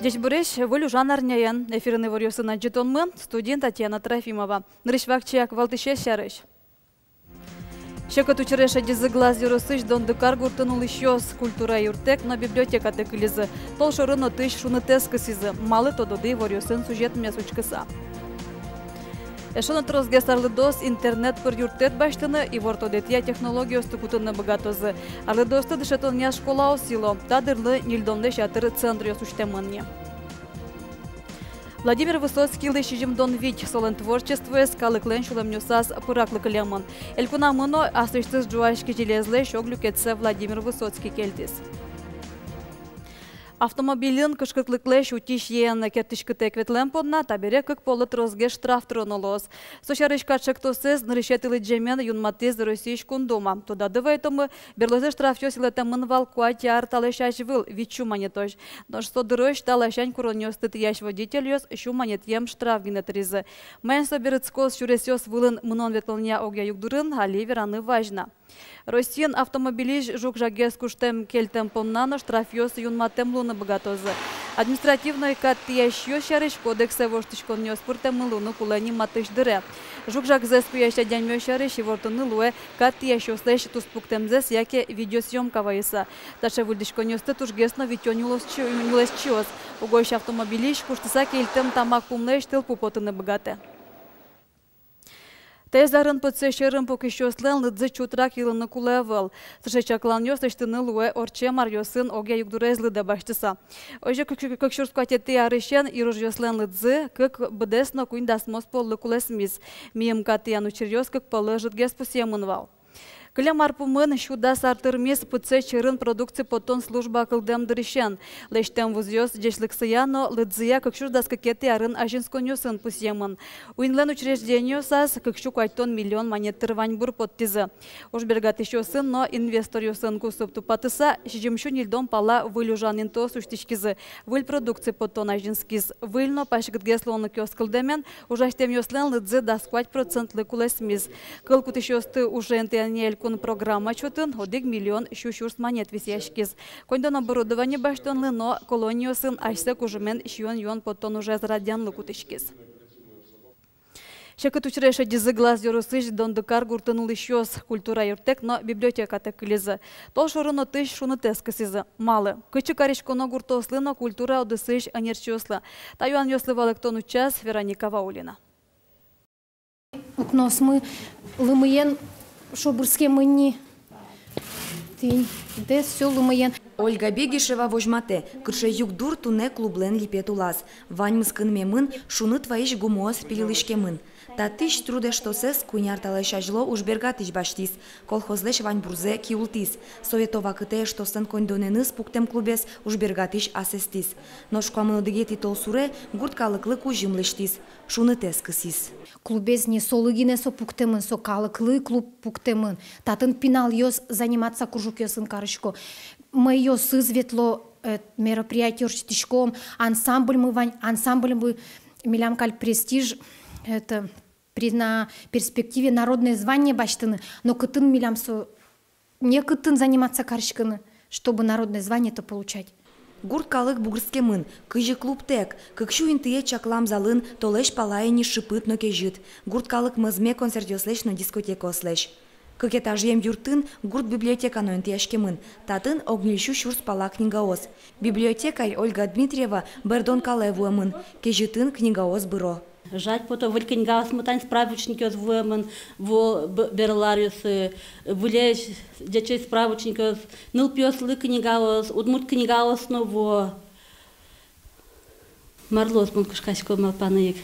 Здесь буреш волю жанарняян эфирный варьосына жетонмын студент Татьяна Трофимова. Нрышвакчак валтыше шарыш. Шекот учереша дизы глаз юросыш донды каргуртынул еще с культура юртек на библиотека текилизы. Толшорыно тыш шунытескасизы. Малы тододы варьосын сюжет мясучкаса. Эшона трозгестарлы дос интернет пыр юртет баштыны и вортодетия технология стукутыны богатозы. Арлы досты дышетония школа осило. Тадырлы нильдонды шатыры центры осуществленные. Владимир Высоцкий лышижим дон вить солен творчество скалы клен шулемнюсас пыраклы клемон. Элькуна мыно асыштыз жуашки железлы шоглюкетсе Владимир Высоцкий кельтис. Автомобилин кышкытлыклы шутиш ен кертишкы ветлен подна табере как полы трозге штраф тронулос. Сочарышка чектосыз нарышетылы джемен юнматыз Российш кундома. Туда дывайтомы берлозе штраф ёсилетамын валкуати арталышаш выл вичу монетож. Но что дырыш талашань куронёстыт яш водитель ёс шу монетьем штраф генетризы. Мэн соберыцкос шуресёс вылын мнон ветлня огя югдурын, али вераны важно. Россиян автомобилиш жук жагес куштем кельтем помнано штрафёс юнматем луны богатозы. Административной каттиящё шарыш кодексе воштышкон нёспуртем луну кулани матыш дыре. Жук жагзес куяща дяньмё шарыш и вортуны луэ каттиящё слэш туспуктемзес яке видеосъемка вайса. Таше вульдышкон нёсты тужгесно витёнюлос чиос. Угойш автомобилиш куштыса кельтем тамак пумнэш тыл пупотыны богате. Тезарын подсещерым покищослен лыдзы чутрак йылыны кулевел. Сышечаклан ёсыштыны луэ орче марьосын оге югдурезлы да баштыса. Оже кыкшурскуатети арышен ируж ёслен лыдзы, кык бдесно куиндасмос поллы кулесмиз. Мием катыян учерёс кык полы жытгес пусемынвал. Клем арпумын шуда сартырмес пыце чырын продукции потон служба кылдем дырышен. Лештем вузьёс дешлыксыяно лыдзыя кыкшурдас кекети арын ажинсконёсын пусемын. Уинлен учреждению сас кыкшу кайтон миллион монет тырвань бур подтизы. Уж бергатышёсын, но инвестор ёсын кусып тупатыса, шижимшу нильдом пала вылюжанин то суштичкизы. Выль продукции потон ажинскиз. Выльно пашкытгеслоны кёскылдемен, ужаштем ёслен лыдзы дасквать процентлы кулесмиз. Кылкутышёсты уже энтианель программа чутын одиг миллион шушурс монет висяшкиз. Кондон оборудование баштонлы, но колониосын ашсе кужумен шион юан потон уже зарадянлы кутышкиз. Шекот учреша дизы глаз юрусыш дондыкар гуртынул ищёс культура юртек, но библиотека текилизы. Толшорыно тыш шуны тескасизы. Малы. Кычы каришконо гуртослы, но культура одысыш анерчёслы. Таюан ёслы валектон час Вероника Ваулина. Укнос мы лымыен шобырске мыни. Тень. Дес все лымыен. Ольга Бегишева вожмате, кырше югдур туне клублен липетулас. Вань мыскын мемын, шуны твоиш гумоос пилилышкемын. Татыш трудеш тосес куняр жло уж бергатыш баштис. Колхозлеш вань бурзе киултис. Советова кыте штосын кондоненыс пуктем клубес уж бергатыш асестис. Но шкуамын одыгети толсуре гурткалыклы кужимлыштис. Шуны тескысис. Клубез не солыгине со пуктемын, со калыклы клуб пуктемын. Татын пинал ёс заниматься кружок ёсын карышко. Мы ее сызветло мероприятие штишком, ансамбль мы вань, ансамбль мы милям каль престиж, это на перспективе народное звание баштыны, но кытын милям со не кытын заниматься карышканы, чтобы народное звание то получать. Гурт калык бугрскемын, кыжы клуб тек, кыкшу интые чаклам залын, толеш палайни шипыт но кежит. Гурт калык мызме концерт ёслеш но дискотека ослеш. Кыкетажем юртын гурт библиотека но интияшкемын, татын огнильшу шурс пала книгаоз. Библиотекарь Ольга Дмитриева бердон калевуэмын, кежитын книгаоз быро. Жать пото выль книгаоз мытань справочники оз вуэмын, во берлариусы, вылеш дячей справочники оз, ныл пёслы книгаоз, удмут книгаоз но во марлоз мон кышкашко малпаныек.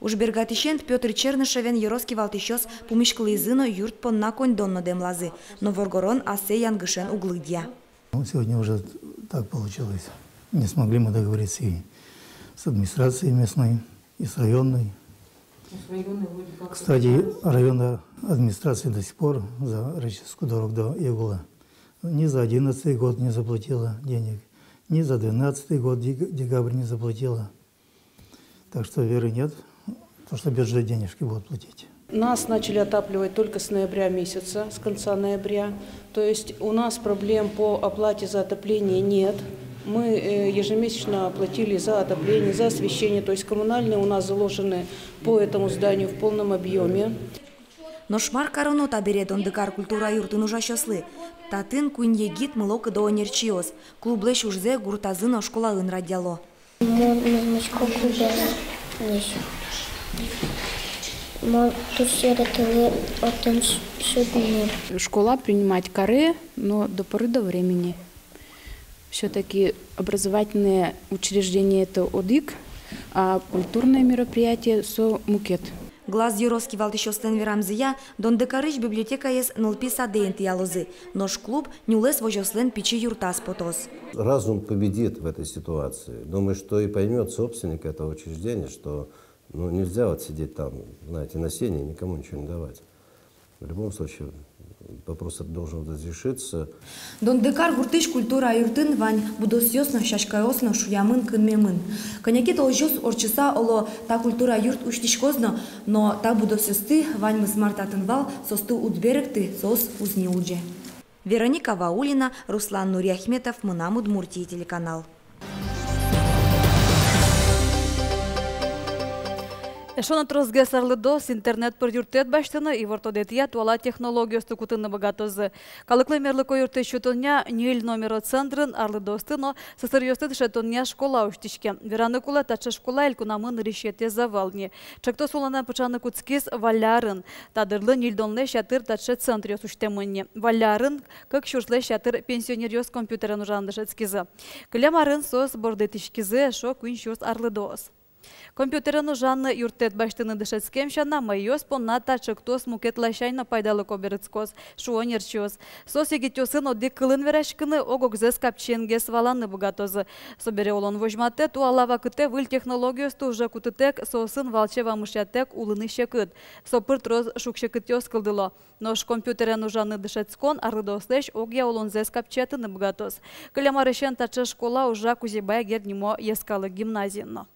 Уж бергатищент Петр Чернышевен ероски валтищос пумишкалы изыно юрт понна кондонно демлазы, но воргорон асе янгышен углыдья. Сегодня уже так получилось. Не смогли мы договориться и с администрацией местной, и с районной. Кстати, районная администрация до сих пор за Реческую дорогу до Ягула ни за 2011 год не заплатила денег, ни за 2012 год декабрь не заплатила. Так что веры нет. То, что бюджет денежки будут платить. Нас начали отапливать только с ноября месяца, с конца ноября. То есть у нас проблем по оплате за отопление нет. Мы ежемесячно платили за отопление, за освещение. То есть коммунальные у нас заложены по этому зданию в полном объеме. Но шмар коронота берет он декар культура юртын ужащослы. Татын куин егит мылок до нерчиос. Клублеш ужзе гуртазына школалын радиало. Школа принимать каре, но до поры до времени. Все-таки образовательные учреждения это ОДИК, а культурные мероприятия со МУКЕТ. Глаз юроски валтищостен верамзия, дон декарыч библиотека ес нлпи садеент ялозы. Нож клуб нюлес вожослен пичи юртас потос. Разум победит в этой ситуации. Думаю, что и поймет собственник этого учреждения, что нельзя вот сидеть там, знаете, на сене и никому ничего не давать. В любом случае, вопрос должен разрешиться. Дон декар гуртыш культура юртын вань будосьёсно шашкаёсно шуямын кынмемын. Коньяки толжёс орчыса оло та культура юрт уштишкозно, но та будосьёсты вань мызмартатын вал состы утберекты сос узни улже. Вероника Ваулина, Руслан Нуриахметов, Мынам Удмуртии телеканал. Эшона трозге сарлыдос интернет пыр юртет баштыны и вортодетия туала технологиясты кутынны богатозы. Калыклы мерлыко юрте шутоня нюэль номеро центрын арлыдостыно сысырьёсты шетоня школа уштишке. Вераны кула тача школа элькунамын решете завални. Чакто сулана пычаны куцкис валярын. Тадырлы нильдонлы шатыр тача центрёс уштемынне. Валярын, как шурслы шатыр пенсионерёс компьютерен ужандышецкизы. Клямарын сос бордетишкизы шо куин шурс арлыдос. Компьютерен ужанны юртет баштыны дышецкем шана майос понната чыктос мукет лайшайна пайдалы коберыцкос, шуонерчиос. Сос егетёсын оди кылын верашкыны огогзес капченгес валаны богатозы. Собере олон вожмате туалава кыте выл технологиосты уже кутытек сосын валчева мышятек улыны шекыт. Сопыр троз шукшекытёс кылдыло. Нош компьютерен ужанны дышецкон арлыдослеш огья олонзес капчетыны богатоз. Кылямарышен тачы школа уже кузебая гернимо ескалы гимназийно.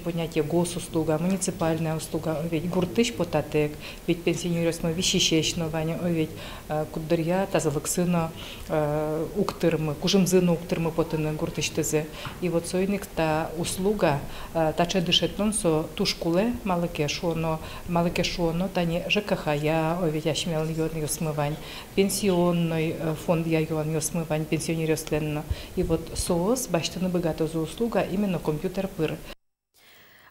Понятие госуслуга, муниципальная услуга, ведь гуртыш потатек, ведь пенсионерство вещещнование, ведь кударья тазалыксына уктырмы, кужымзыны уктырмы потыны гуртыштызе. И вот сойник та услуга, тача дышетнон со ту школе малыкешоно, тани ЖКХ я, ведь ашмел йон смывань, пенсионный фонд я йон смывань, пенсионерство. И вот соос баштаны богато за услуга именно компьютер пыр.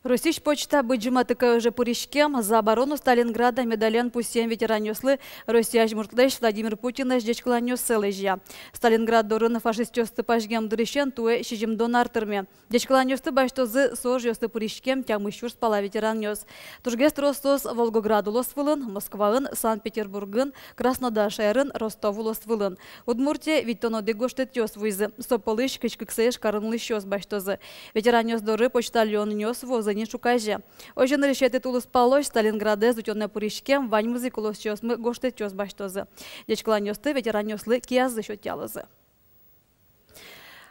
Російська почта биджима такая уже пуришкем за оборону Сталинграда медален пусем ветеранёслы Россия жмуртлеш Владимир Путин ждечкланёс сележья. Сталинград дорын фашистёсты пашгем дырышен туэ шижим донартырме. Ждечкланёсты баштозы сожёсты пуришкем тямышур спала ветеранёс. Тургест Ростос Волгограду лосвылын, Москваын, Санкт-Петербургын, Краснодар шайрын, Ростову лосвылын. Удмуртия виттоно дегоштетёс вызы. Сополыш кычкыксеш карынлышёс баштозы. Ветеранёс доры почтальон нёс возы не шукаже. Ожен решете тулус палош Сталинграде зутённе пуришкем вань музыкулос чёсмы гоштетёс баштозы. Дечкланёсты ветеранёслы киязы шотялызы.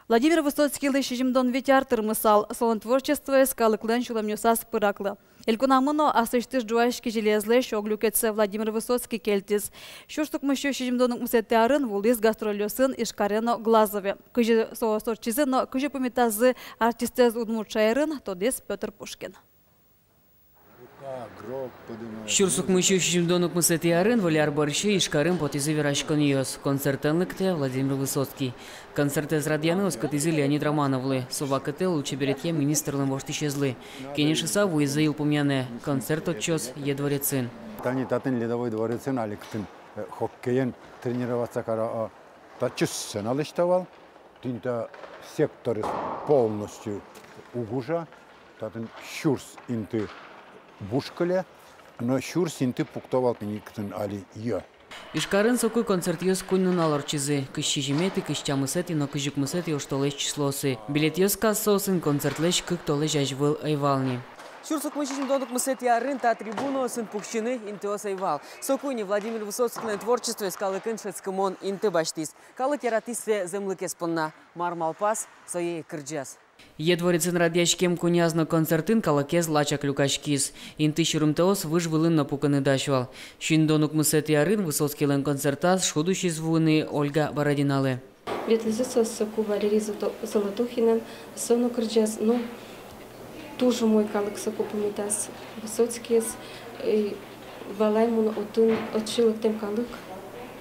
Владимир Высоцкий лышижимдон ветяртыр мысал, солон творчество скалыклен шуламнёсас пыраклы. Элькунамыно асыштыш жуашки железле шоглюкетсе Владимир Высоцкий кельтис. Шурстук мыщу шижимдонук мусетеарын вулис гастролёсын ишкарено глазове. Кыжы соосорчизы, но кыжы помитазы артистез удмурчайрын тодес Петр Пушкин. Шурсук мыщу шижимдонук мусетеарын валяр борщи ишкарын потизы верашкон йос. Концертенлыкте Владимир Высоцкий. Концерт из радианы оскотизы Леонид Романовлы. Совакате лучше беретье министрлым вошти исчезлы. Кенешиса вуизы илпумяне. Концерт отчёс едворецин. Тани татын ледовой дворецин аликтин хоккейен тренироваться кара тачуссен алыштавал. Тинта секторы полностью угужа. Татын шурс инты бушкале, но шурс инты пуктовал пениктин али йо. Ишкарын сокуй концерт йос куннун аларчизы. Кыщижимети, кыщамысети, но кыжыкмысети оштолеш числосы. Билет йос кассосын концертлеш кык толеш ажвыл айвални. Шурсук мыщижим донук мысети арын та трибуну сын пухщины интеос айвал. Сокуйни Владимир Высоцкий творчество скалыкын шецкымон инты баштис. Калык яратисве землыкес понна. Мармалпас соей кырджас. Едворицын радиашкем кунязно концертын калакез лачак люкашкиз. Инты шурымтеос выжвылын на пуканы дашвал. Шиндонук мысети арын Высоцкий концертас шхудущий звуны Ольга Бородинале. Ветлизица соку Валерий Золотухина, сону крджаз, ну, тоже мой калык соку помитас Высоцкий, валаймун отун отшилок тем калык,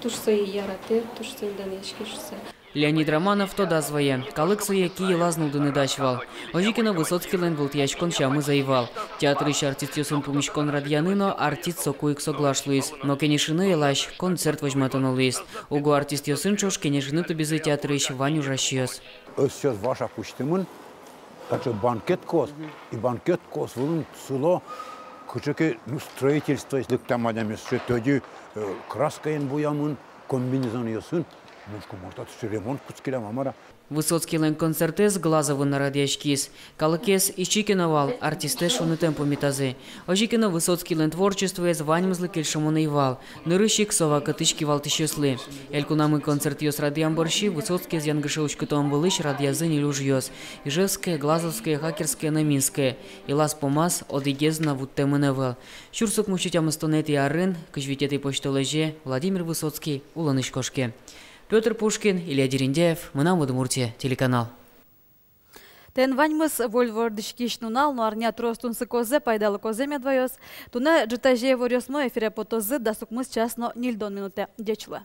туж свои ярате, туж свои данешки жуса. Леонид Романов то дозвоє. Калык своє кії лазнул дыны дашвал. Ожикина Высоцкий лен был тячкон чамы заевал. Театр еще артист юсын помещкон радьяныно, артист сокуик соглашлуис. Но кенешины елаш, концерт возьматонолуис. Угу артист юсын чош кенешины то безы театр еще Ваню жащиос. Сейчас ваша пуштымын, это банкет кос. И банкет кос вылын село, кучеке строительство, если там адами сетоди краскаен буямын, комбинезон юсын. Высоцкий лен концертез глазовын на радиашкиз. Калыкес и Чикиновал, артисте шуны темпу митазы. Ожикина Высоцкий лен творчество из ваньмзлы кельшамуны ивал. Нырыщик сова катышки валтышеслы. Элькунамы концерт йос радиам борщи, Высоцкий из янгышеучку том былыш радиазы не люжьёс. Ижевская, Глазовская, Хакерская, Наминская. И лас помаз одигезна вут темыневал. Шурсук мучитям стонет и арын, кышвитеты почтолеже, Владимир Высоцкий, Уланышкошке. Петр Пушкин, Илья Дерендяев, Мынам Удмуртия, телеканал. Тен ваньмыз вольвордышкиш нунал, но арня тростунсы козе, пайдалы козе медвоёс. Туне джитажее ворёс но эфире потозы, да сукмыз часно нильдон минуте. Дечла.